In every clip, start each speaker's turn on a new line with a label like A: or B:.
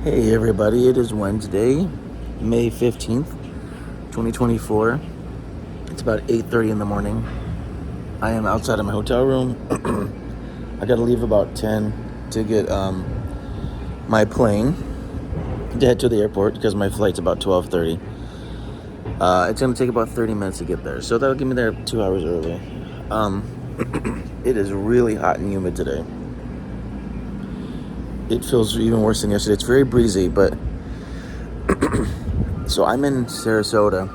A: Hey everybody, it is Wednesday, May 15th, 2024. It's about 8:30 in the morning. I am outside of my hotel room. I gotta leave about 10 to get my plane to head to the airport because my flight's about 12:30. It's gonna take about 30 minutes to get there, so that'll get me there 2 hours early. It is really hot and humid today. It feels even worse than yesterday. It's very breezy, but so I'm in Sarasota.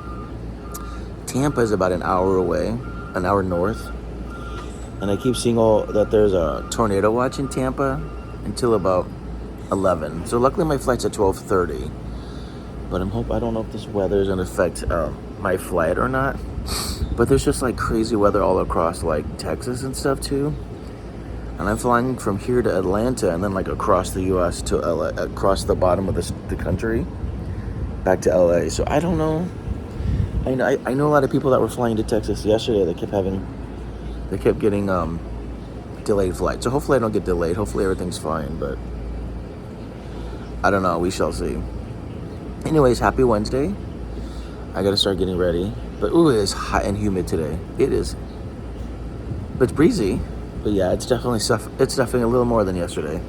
A: Tampa is about an hour away, an hour north, and I keep seeing that there's a tornado watch in Tampa until about 11. So luckily my flight's at 12:30, but I don't know if this weather is gonna affect my flight or not. But there's just like crazy weather all across like Texas and stuff too. And I'm flying from here to Atlanta and then like across the U.S. to LA, across the bottom of the country, back to LA. So I don't know. I know a lot of people that were flying to Texas yesterday that kept getting delayed flights. So hopefully I don't get delayed. Hopefully everything's fine, but I don't know. We shall see. Anyways, happy Wednesday. I gotta start getting ready. But ooh, it is hot and humid today. It is. But it's breezy. But yeah, it's definitely a little more than yesterday.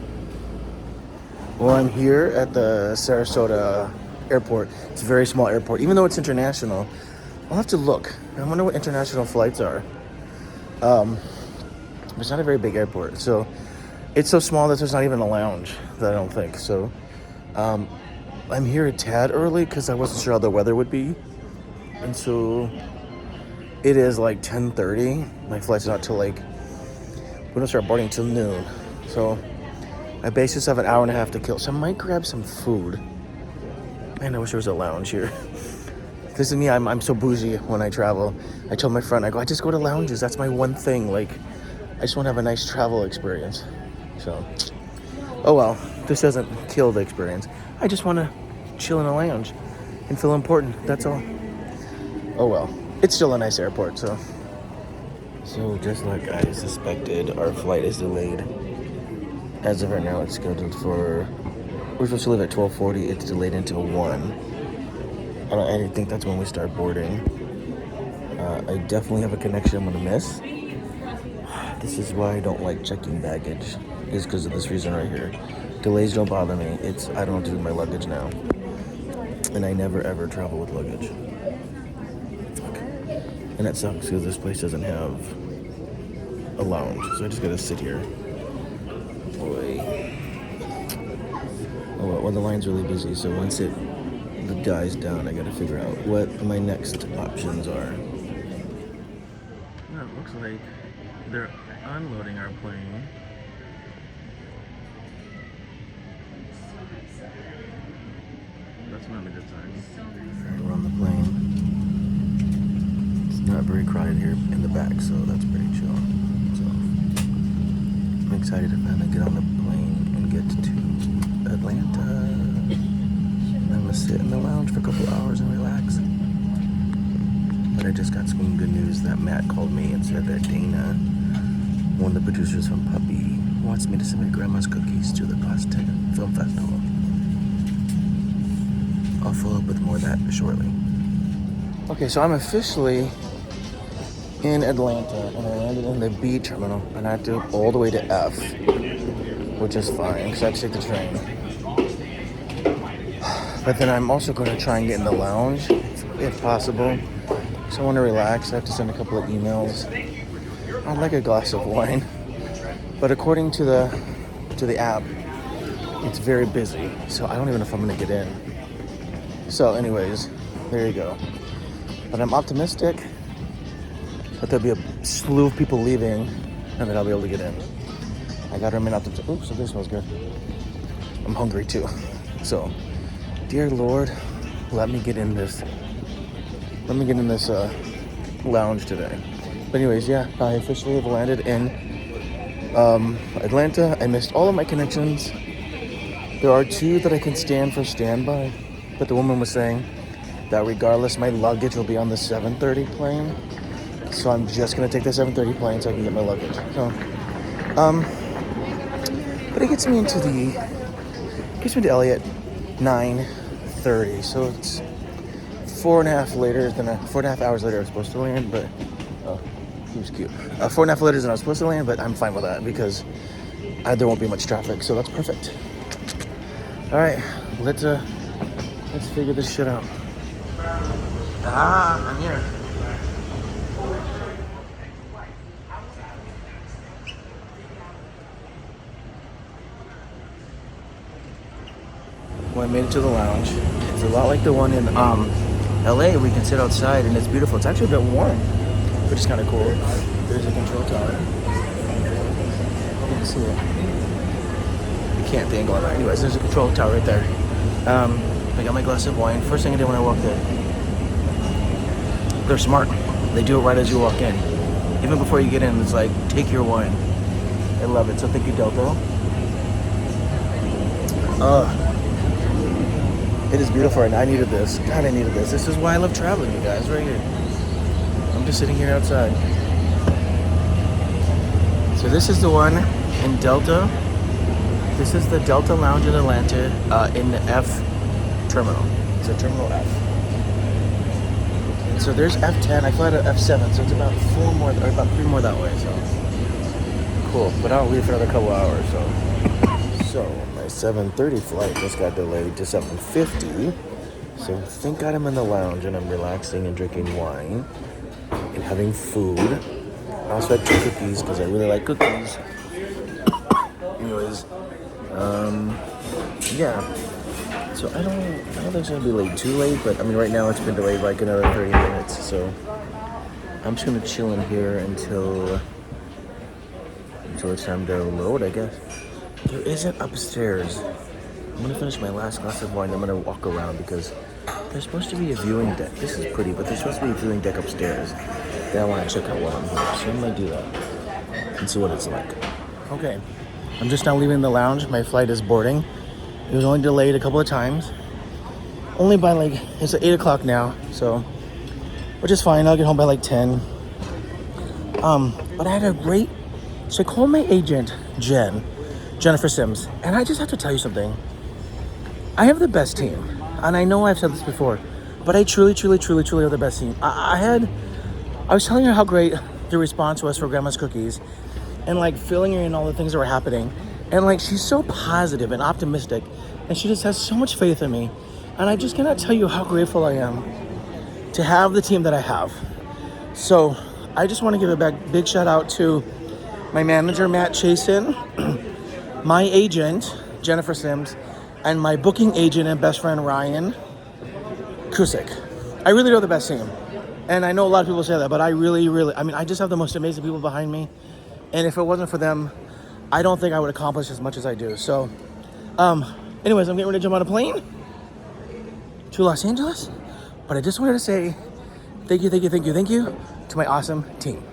A: Well, I'm here at the Sarasota airport. It's a very small airport. Even though it's international, I'll have to look. I wonder what international flights are. It's not a very big airport. So it's so small that there's not even a lounge, that I don't think. So I'm here a tad early because I wasn't sure how the weather would be. And so it is like 10:30. My flight's not till like, we don't start boarding till noon. So I basically just have an hour and a half to kill. So I might grab some food. Man, I wish there was a lounge here. This is me, I'm so bougie when I travel. I told my friend, I just go to lounges. That's my one thing. Like, I just want to have a nice travel experience. So, oh well, this doesn't kill the experience. I just want to chill in a lounge and feel important. That's all. Oh well, it's still a nice airport, so. So just like I suspected, our flight is delayed. As of right now, it's scheduled for, we're supposed to leave at 12:40. It's delayed until 1. I think that's when we start boarding. I definitely have a connection I'm gonna miss. This is why I don't like checking baggage, is because of this reason right here. Delays don't bother me. I don't have to do my luggage now. And I never ever travel with luggage. And that sucks because this place doesn't have a lounge, so I just gotta sit here. Boy. Oh well, the line's really busy, so once it dies down, I gotta figure out what my next options are. Well, it looks like they're unloading our plane. That's not a good sign. We're on the plane. Not very crowded here in the back, so that's pretty chill. So I'm excited to finally get on the plane and get to Atlanta. I'm gonna sit in the lounge for a couple hours and relax. But I just got some good news that Matt called me and said that Dana, one of the producers from Puppy, wants me to submit Grandma's Cookies to the Boston Film Festival. I'll follow up with more of that shortly. Okay, so I'm officially in Atlanta, and I landed in the B terminal, and I have to go all the way to F, which is fine, because I have to take the train. But then I'm also going to try and get in the lounge, if possible. So I want to relax. I have to send a couple of emails. I'd like a glass of wine, but according to the app, it's very busy, so I don't even know if I'm going to get in. So anyways, there you go. But I'm optimistic that there'll be a slew of people leaving and that I'll be able to get in. I gotta remain optimistic. Oops, so this smells good. I'm hungry too. So, dear Lord, let me get in this lounge today. But anyways, yeah, I officially have landed in Atlanta. I missed all of my connections. There are 2 that I can stand for standby, but the woman was saying that regardless, my luggage will be on the 7:30 plane. So I'm just gonna take the 7:30 plane so I can get my luggage. So, but it gets me to Elliott 9:30. So it's 4.5 hours later I was supposed to land, but oh, he was cute. 4.5 later than I was supposed to land, but I'm fine with that because there won't be much traffic, so that's perfect. All right, let's figure this shit out. I'm here. Well, I made it to the lounge. It's a lot like the one in LA. We can sit outside and it's beautiful. It's actually a bit warm, which is kind of cool. There's a control tower. You can see it. You can't the angle on that. Anyways, there's a control tower right there. I got my glass of wine. First thing I did when I walked in. They're smart. They do it right as you walk in. Even before you get in, it's like, take your wine. I love it. So thank you, Delta. It is beautiful right now. I needed this. God, I needed this. This is why I love traveling, you guys, right here. I'm just sitting here outside. So this is the one in Delta. This is the Delta Lounge in Atlanta in the F terminal. It's a terminal F. And so there's F10. I fly to F7, so it's about 4 more, or about 3 more that way. So cool. But I'll leave for another couple hours. So my 7:30 flight just got delayed to 7:50. So thank God I'm in the lounge and I'm relaxing and drinking wine and having food. I also had 2 cookies because I really like cookies. Anyways, yeah. So I don't think it's gonna be late, too late, but I mean right now it's been delayed like another 30 minutes. So I'm just gonna chill in here until it's time to load, I guess. There isn't upstairs. I'm gonna finish my last glass of wine. I'm gonna walk around because there's supposed to be a viewing deck. This is pretty, but there's supposed to be a viewing deck upstairs that I want to check out while I'm here. So I might do that and see what it's like. Okay, I'm just now leaving the lounge. My flight is boarding. It was only delayed a couple of times. Only by it's 8 o'clock now, so which is fine. I'll get home by 10. But I had a great. So I called my agent, Jennifer Sims, and I just have to tell you something. I have the best team, and I know I've said this before, but I truly have the best team. I was telling her how great the response was for Grandma's cookies, and filling her in all the things that were happening, and she's so positive and optimistic, and she just has so much faith in me, and I just cannot tell you how grateful I am to have the team that I have. So I just want to give a big shout out to my manager, Matt Chasin, my agent, Jennifer Sims, and my booking agent and best friend, Ryan Kusick. I really know the best team. And I know a lot of people say that, but I I just have the most amazing people behind me. And if it wasn't for them, I don't think I would accomplish as much as I do. So, anyways, I'm getting ready to jump on a plane to Los Angeles. But I just wanted to say thank you to my awesome team.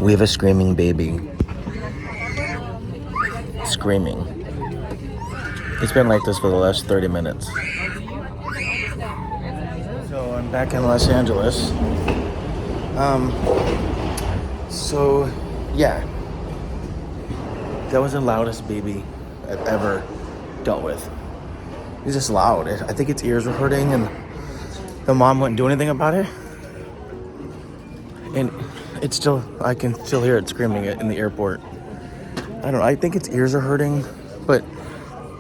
A: We have a screaming baby. Screaming. It's been like this for the last 30 minutes. So I'm back in Los Angeles. So yeah. That was the loudest baby I've ever dealt with. He's just loud. I think its ears were hurting, and the mom wouldn't do anything about it. And it's still, I can still hear it screaming in the airport. I don't know, I think its ears are hurting, but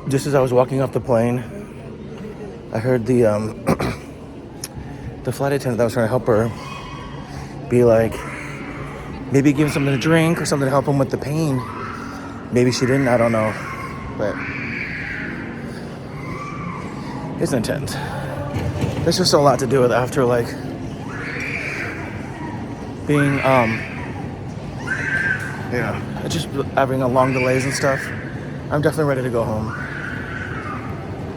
A: just as I was walking off the plane, I heard the the flight attendant that was trying to help her be like, maybe give him something to drink or something to help him with the pain. Maybe she didn't, I don't know, but it's intense. There's just a lot to do with after, like, being, just having a long delays and stuff. I'm definitely ready to go home.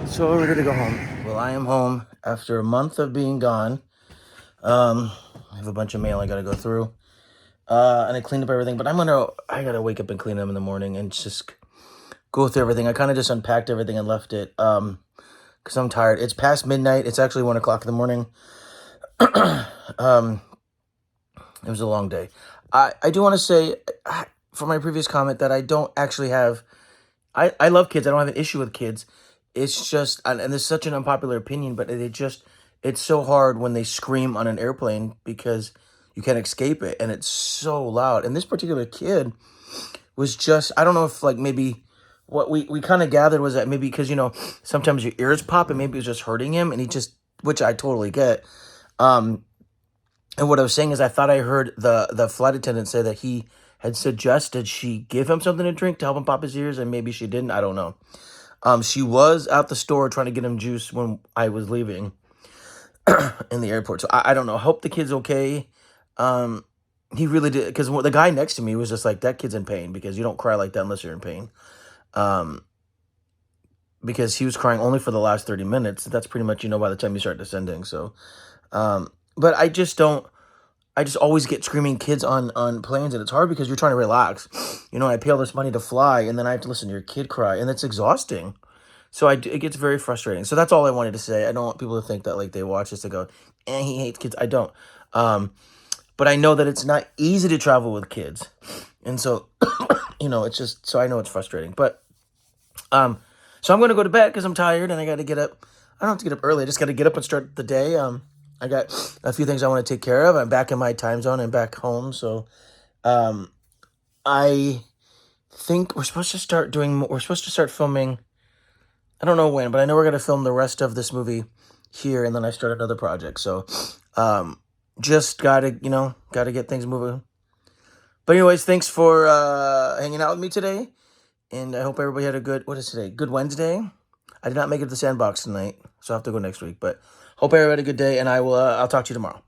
A: So ready to go home. Well, I am home after a month of being gone. I have a bunch of mail I gotta go through. And I cleaned up everything, but I gotta wake up and clean them in the morning and just go through everything. I kind of just unpacked everything and left it, because I'm tired. It's past midnight. It's actually 1 o'clock in the morning. It was a long day. I do want to say, for my previous comment, that I don't actually have, I love kids. I don't have an issue with kids. It's just, and this is such an unpopular opinion, but it's so hard when they scream on an airplane because you can't escape it, and it's so loud. And this particular kid was just, I don't know if, like, maybe what we kind of gathered was that maybe because, sometimes your ears pop, and maybe it was just hurting him, and which I totally get. And what I was saying is I thought I heard the flight attendant say that he had suggested she give him something to drink to help him pop his ears, and maybe she didn't. I don't know. She was at the store trying to get him juice when I was leaving in the airport. So I don't know. I hope the kid's okay. He really did, because the guy next to me was just like, that kid's in pain, because you don't cry like that unless you're in pain. Because he was crying only for the last 30 minutes. That's pretty much, by the time you start descending. So, but I just always get screaming kids on planes, and it's hard because you're trying to relax. I pay all this money to fly, and then I have to listen to your kid cry, and it's exhausting. So it gets very frustrating. So that's all I wanted to say. I don't want people to think that, like, they watch this and go, he hates kids. I don't. But I know that it's not easy to travel with kids. And so, it's just, so I know it's frustrating. But, so I'm going to go to bed because I'm tired, and I got to get up. I don't have to get up early. I just got to get up and start the day. I got a few things I want to take care of. I'm back in my time zone and back home. So, I think we're supposed to start filming. I don't know when, but I know we're going to film the rest of this movie here, and then I start another project. So, just gotta get things moving. But anyways, thanks for hanging out with me today, and I hope everybody had a good, what is today? Good Wednesday. I did not make it to the sandbox tonight, so I'll have to go next week. But hope everybody had a good day, and I'll talk to you tomorrow.